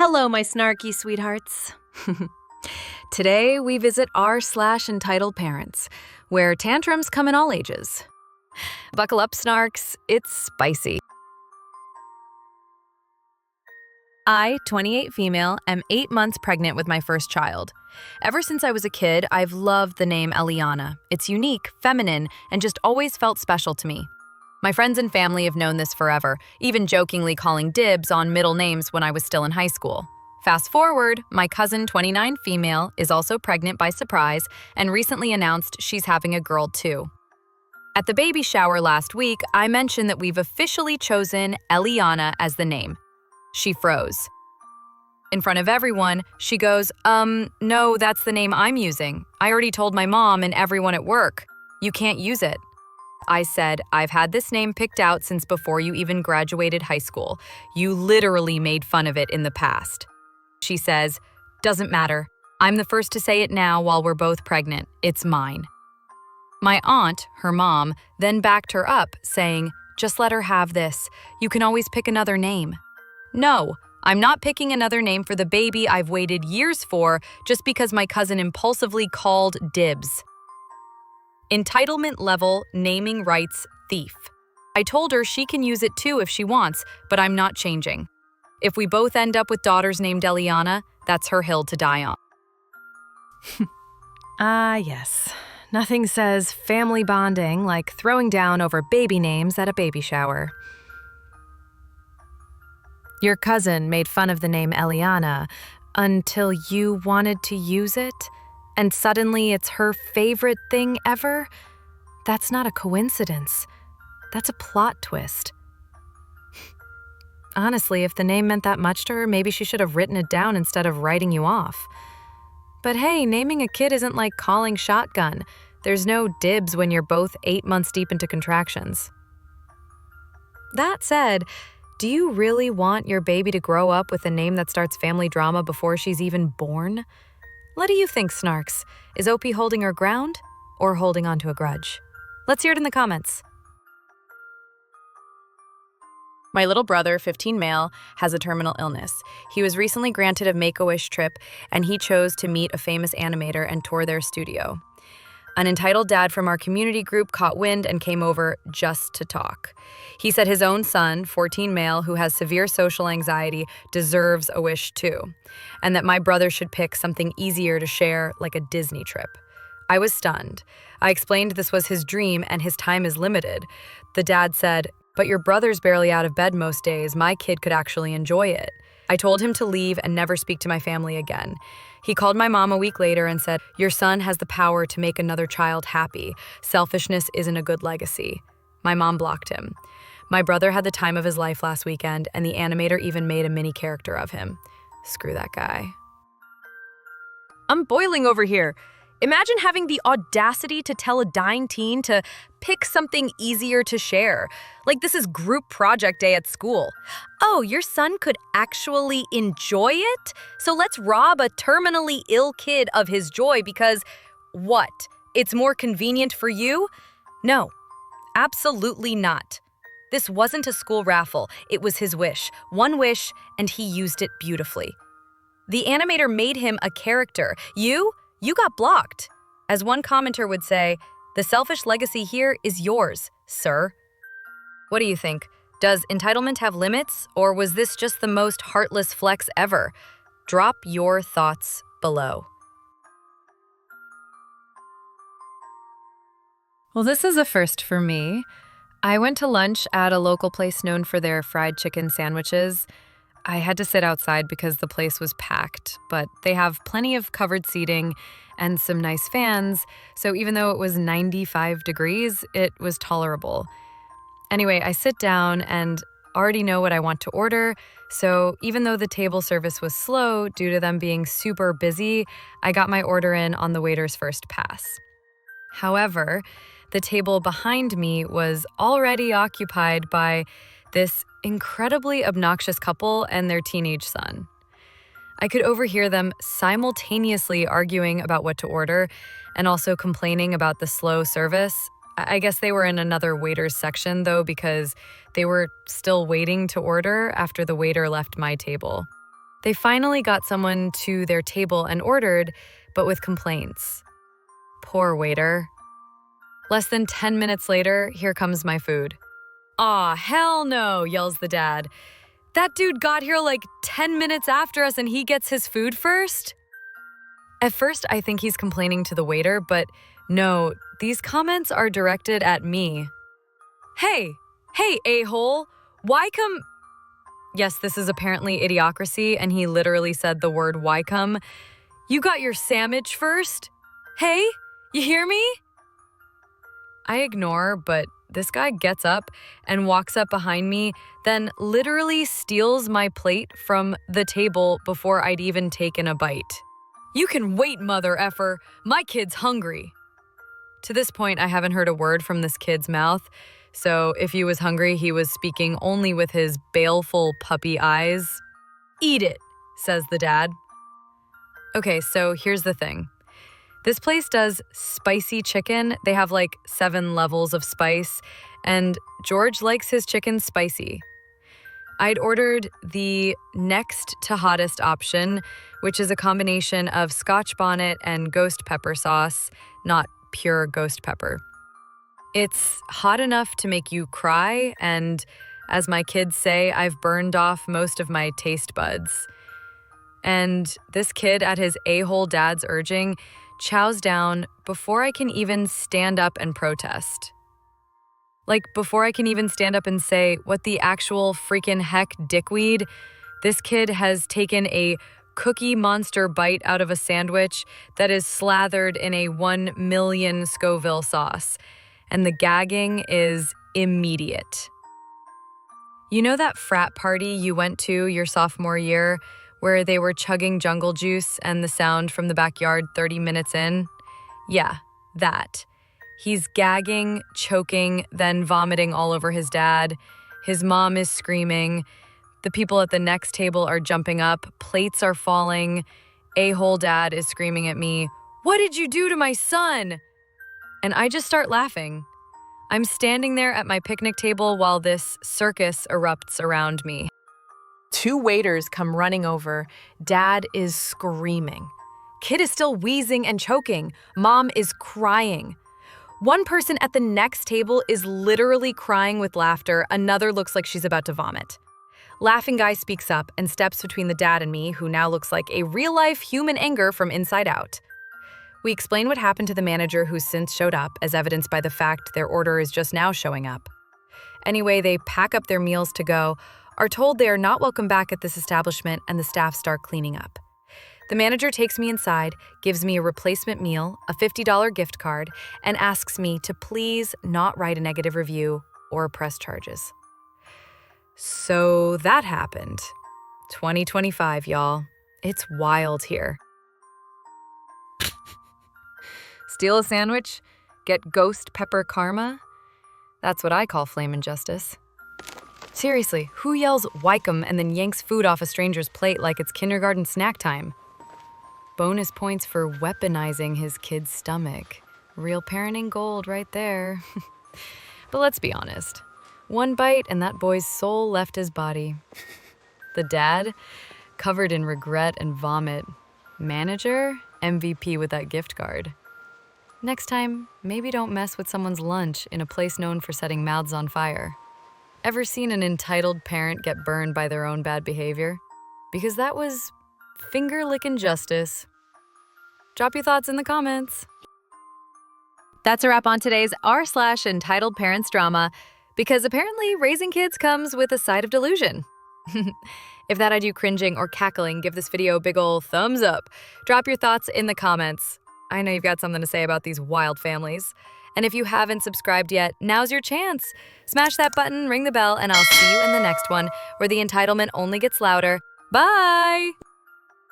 Hello, my snarky sweethearts. Today, we visit r/EntitledParents, where tantrums come in all ages. Buckle up, snarks. It's spicy. I, 28 female, am 8 months pregnant with my first child. Ever since I was a kid, I've loved the name Eliana. It's unique, feminine, and just always felt special to me. My friends and family have known this forever, even jokingly calling dibs on middle names when I was still in high school. Fast forward, my cousin, 29 female, is also pregnant by surprise and recently announced she's having a girl too. At the baby shower last week, I mentioned that we've officially chosen Eliana as the name. She froze. In front of everyone, she goes, no, that's the name I'm using. I already told my mom and everyone at work. You can't use it. I said, I've had this name picked out since before you even graduated high school. You literally made fun of it in the past. She says, doesn't matter. I'm the first to say it now while we're both pregnant. It's mine. My aunt, her mom, then backed her up, saying, just let her have this. You can always pick another name. No, I'm not picking another name for the baby I've waited years for just because my cousin impulsively called dibs. Entitlement level naming rights thief. I told her she can use it too if she wants, but I'm not changing. If we both end up with daughters named Eliana, that's her hill to die on. Yes. Nothing says family bonding like throwing down over baby names at a baby shower. Your cousin made fun of the name Eliana until you wanted to use it, and suddenly it's her favorite thing ever? That's not a coincidence. That's a plot twist. Honestly, if the name meant that much to her, maybe she should have written it down instead of writing you off. But hey, naming a kid isn't like calling shotgun. There's no dibs when you're both 8 months deep into contractions. That said, do you really want your baby to grow up with a name that starts family drama before she's even born? What do you think, snarks? Is OP holding her ground or holding on to a grudge? Let's hear it in the comments. My little brother, 15 male, has a terminal illness. He was recently granted a Make-A-Wish trip, and he chose to meet a famous animator and tour their studio. An entitled dad from our community group caught wind and came over just to talk. He said his own son, 14 male, who has severe social anxiety, deserves a wish too, and that my brother should pick something easier to share, like a Disney trip. I was stunned. I explained this was his dream and his time is limited. The dad said, but your brother's barely out of bed most days. My kid could actually enjoy it. I told him to leave and never speak to my family again. He called my mom a week later and said, your son has the power to make another child happy. Selfishness isn't a good legacy. My mom blocked him. My brother had the time of his life last weekend, and the animator even made a mini character of him. Screw that guy. I'm boiling over here. Imagine having the audacity to tell a dying teen to pick something easier to share. Like this is group project day at school. Oh, your son could actually enjoy it? So let's rob a terminally ill kid of his joy because, what? It's more convenient for you? No, absolutely not. This wasn't a school raffle. It was his wish. One wish, and he used it beautifully. The animator made him a character. You got blocked. As one commenter would say, the selfish legacy here is yours, sir. What do you think? Does entitlement have limits, or was this just the most heartless flex ever? Drop your thoughts below. Well, this is a first for me. I went to lunch at a local place known for their fried chicken sandwiches. I had to sit outside because the place was packed, but they have plenty of covered seating and some nice fans, so even though it was 95 degrees, it was tolerable. Anyway, I sit down and already know what I want to order, so even though the table service was slow due to them being super busy, I got my order in on the waiter's first pass. However, the table behind me was already occupied by this incredibly obnoxious couple and their teenage son. I could overhear them simultaneously arguing about what to order and also complaining about the slow service. I guess they were in another waiter's section, though, because they were still waiting to order after the waiter left my table. They finally got someone to their table and ordered, but with complaints. Poor waiter. Less than 10 minutes later, here comes my food. "Aw, hell no," yells the dad. "That dude got here like 10 minutes after us and he gets his food first?" At first, I think he's complaining to the waiter, but no, these comments are directed at me. Hey, a-hole, why come... Yes, this is apparently Idiocracy, and he literally said the word "why come." "You got your sandwich first? Hey, you hear me?" I ignore, but this guy gets up and walks up behind me, then literally steals my plate from the table before I'd even taken a bite. "You can wait, mother effer. My kid's hungry." To this point, I haven't heard a word from this kid's mouth, so if he was hungry, he was speaking only with his baleful puppy eyes. "Eat it," says the dad. Okay, so here's the thing. This place does spicy chicken. They have like 7 levels of spice, and George likes his chicken spicy. I'd ordered the next to hottest option, which is a combination of Scotch bonnet and ghost pepper sauce, not pure ghost pepper. It's hot enough to make you cry, and as my kids say, I've burned off most of my taste buds. And this kid, at his a-hole dad's urging, chows down before I can even stand up and protest. Like, before I can even stand up and say, "What the actual freaking heck, dickweed?" This kid has taken a Cookie Monster bite out of a sandwich that is slathered in a 1 million Scoville sauce, and the gagging is immediate. You know that frat party you went to your sophomore year where they were chugging jungle juice and the sound from the backyard 30 minutes in? Yeah, that. He's gagging, choking, then vomiting all over his dad. His mom is screaming. The people at the next table are jumping up. Plates are falling. A-hole dad is screaming at me, "What did you do to my son?" And I just start laughing. I'm standing there at my picnic table while this circus erupts around me. 2 waiters come running over. Dad is screaming. Kid is still wheezing and choking. Mom is crying. One person at the next table is literally crying with laughter. Another looks like she's about to vomit. Laughing guy speaks up and steps between the dad and me, who now looks like a real-life human anger from inside out. We explain what happened to the manager, who since showed up, as evidenced by the fact their order is just now showing up. Anyway, they pack up their meals to go, are told they are not welcome back at this establishment, and the staff start cleaning up. The manager takes me inside, gives me a replacement meal, a $50 gift card, and asks me to please not write a negative review or press charges. So that happened. 2025, y'all. It's wild here. Steal a sandwich? Get ghost pepper karma? That's what I call flame injustice. Seriously, who yells "Wycombe" and then yanks food off a stranger's plate like it's kindergarten snack time? Bonus points for weaponizing his kid's stomach. Real parenting gold right there. But let's be honest. One bite and that boy's soul left his body. The dad, covered in regret and vomit. Manager, MVP with that gift card. Next time, maybe don't mess with someone's lunch in a place known for setting mouths on fire. Ever seen an entitled parent get burned by their own bad behavior? Because that was finger-licking justice. Drop your thoughts in the comments. That's a wrap on today's r/entitled parents drama, because apparently raising kids comes with a side of delusion. If that had you cringing or cackling, give this video a big ol' thumbs up. Drop your thoughts in the comments. I know you've got something to say about these wild families. And if you haven't subscribed yet, now's your chance. Smash that button, ring the bell, and I'll see you in the next one, where the entitlement only gets louder. Bye!